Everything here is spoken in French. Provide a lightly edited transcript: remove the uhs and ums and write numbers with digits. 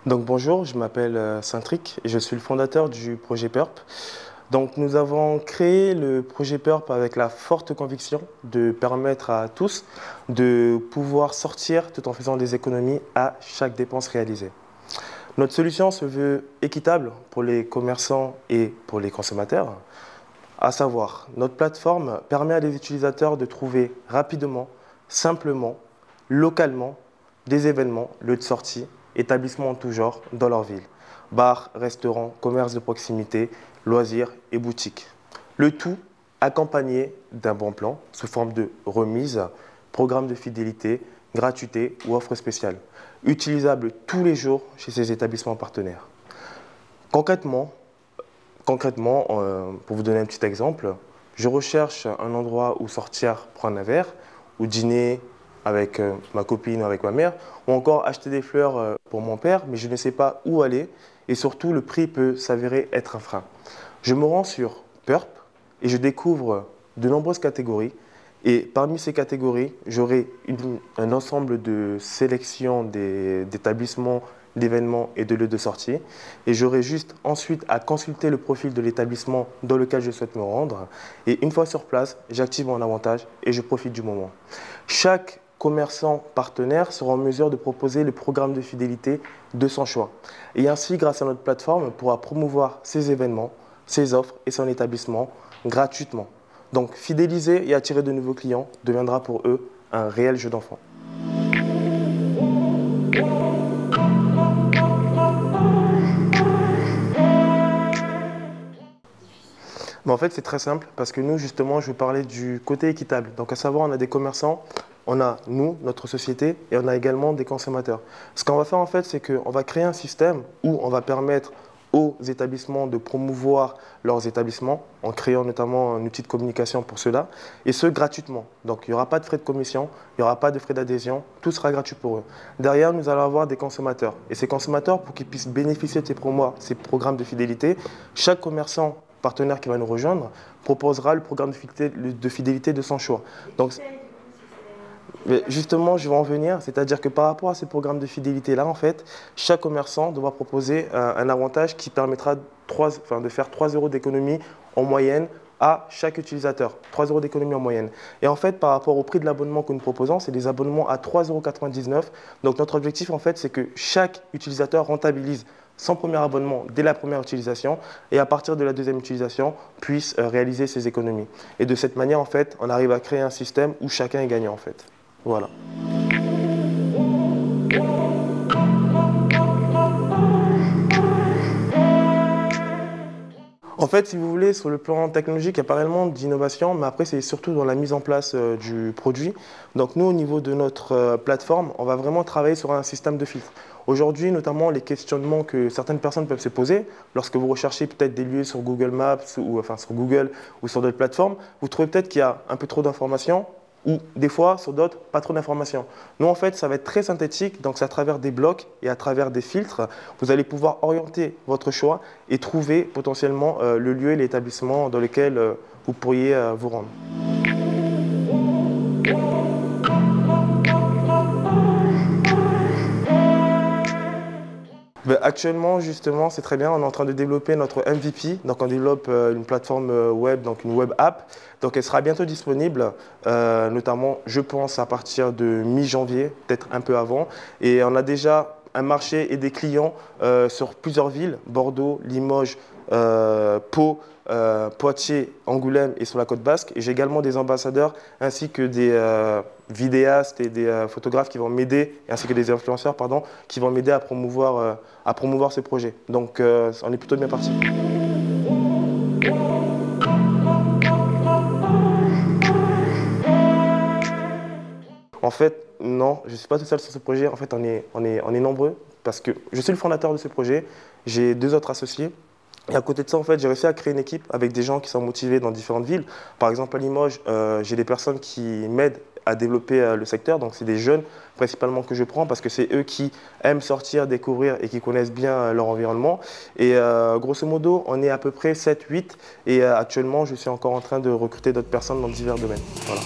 Donc bonjour, je m'appelle Saint-Tric et je suis le fondateur du projet PURP. Donc nous avons créé le projet PURP avec la forte conviction de permettre à tous de pouvoir sortir tout en faisant des économies à chaque dépense réalisée. Notre solution se veut équitable pour les commerçants et pour les consommateurs. À savoir, notre plateforme permet à des utilisateurs de trouver rapidement, simplement, localement, des événements, lieux de sortie, établissements en tout genre dans leur ville. Bars, restaurants, commerces de proximité, loisirs et boutiques. Le tout accompagné d'un bon plan sous forme de remise, programme de fidélité, gratuité ou offre spéciale, utilisable tous les jours chez ces établissements partenaires. Concrètement, pour vous donner un petit exemple, je recherche un endroit où sortir prendre un verre, ou dîner avec ma copine ou avec ma mère, ou encore acheter des fleurs pour mon père, mais je ne sais pas où aller, et surtout le prix peut s'avérer être un frein. Je me rends sur PURP et je découvre de nombreuses catégories, et parmi ces catégories, j'aurai un ensemble de sélections d'établissements, d'événements et de lieux de sortie. Et j'aurai juste ensuite à consulter le profil de l'établissement dans lequel je souhaite me rendre. Et une fois sur place, j'active mon avantage et je profite du moment. Chaque commerçant partenaire sera en mesure de proposer le programme de fidélité de son choix. Et ainsi, grâce à notre plateforme, pourra promouvoir ses événements, ses offres et son établissement gratuitement. Donc, fidéliser et attirer de nouveaux clients deviendra pour eux un réel jeu d'enfant. Mais en fait, c'est très simple parce que nous, justement, je vais parler du côté équitable. Donc, à savoir, on a des commerçants, on a nous, notre société, et on a également des consommateurs. Ce qu'on va faire, en fait, c'est qu'on va créer un système où on va permettre aux établissements de promouvoir leurs établissements en créant notamment un outil de communication pour cela, et ce, gratuitement. Donc, il n'y aura pas de frais de commission, il n'y aura pas de frais d'adhésion, tout sera gratuit pour eux. Derrière, nous allons avoir des consommateurs. Et ces consommateurs, pour qu'ils puissent bénéficier de ces programmes de fidélité, chaque commerçant partenaire qui va nous rejoindre proposera le programme de fidélité de son choix. Donc, mais justement, je vais en venir, c'est-à-dire que par rapport à ces programmes de fidélité-là, en fait, chaque commerçant devra proposer un avantage qui permettra de faire 3 euros d'économie en moyenne à chaque utilisateur, 3 euros d'économie en moyenne. Et en fait, par rapport au prix de l'abonnement que nous proposons, c'est des abonnements à 3,99 euros. Donc notre objectif, en fait, c'est que chaque utilisateur rentabilise son premier abonnement dès la première utilisation et à partir de la deuxième utilisation, puisse réaliser ses économies. Et de cette manière, en fait, on arrive à créer un système où chacun est gagnant, en fait. Voilà. En fait, si vous voulez, sur le plan technologique, il n'y a pas réellement d'innovation, mais après, c'est surtout dans la mise en place du produit. Donc nous, au niveau de notre plateforme, on va vraiment travailler sur un système de filtres. Aujourd'hui, notamment, les questionnements que certaines personnes peuvent se poser, lorsque vous recherchez peut-être des lieux sur Google Maps, ou enfin sur Google ou sur d'autres plateformes, vous trouvez peut-être qu'il y a un peu trop d'informations, ou des fois, sur d'autres, pas trop d'informations. Nous, en fait, ça va être très synthétique, donc c'est à travers des blocs et à travers des filtres, vous allez pouvoir orienter votre choix et trouver potentiellement le lieu et l'établissement dans lequel vous pourriez vous rendre. Ben, actuellement, justement, c'est très bien. On est en train de développer notre MVP. Donc, on développe une plateforme web, donc une web app. Donc, elle sera bientôt disponible, notamment, je pense, à partir de mi-janvier, peut-être un peu avant. Et on a déjà un marché et des clients sur plusieurs villes, Bordeaux, Limoges, Pau, Poitiers, Angoulême et sur la côte basque. Et j'ai également des ambassadeurs ainsi que des vidéastes et des photographes qui vont m'aider, ainsi que des influenceurs, pardon, qui vont m'aider à promouvoir ce projet. Donc on est plutôt bien parti. En fait, non, je ne suis pas tout seul sur ce projet. En fait, on est nombreux parce que je suis le fondateur de ce projet. J'ai 2 autres associés. Et à côté de ça, en fait, j'ai réussi à créer une équipe avec des gens qui sont motivés dans différentes villes. Par exemple, à Limoges, j'ai des personnes qui m'aident à développer le secteur. Donc, c'est des jeunes principalement que je prends parce que c'est eux qui aiment sortir, découvrir et qui connaissent bien leur environnement. Et grosso modo, on est à peu près 7-8 et actuellement, je suis encore en train de recruter d'autres personnes dans divers domaines. Voilà.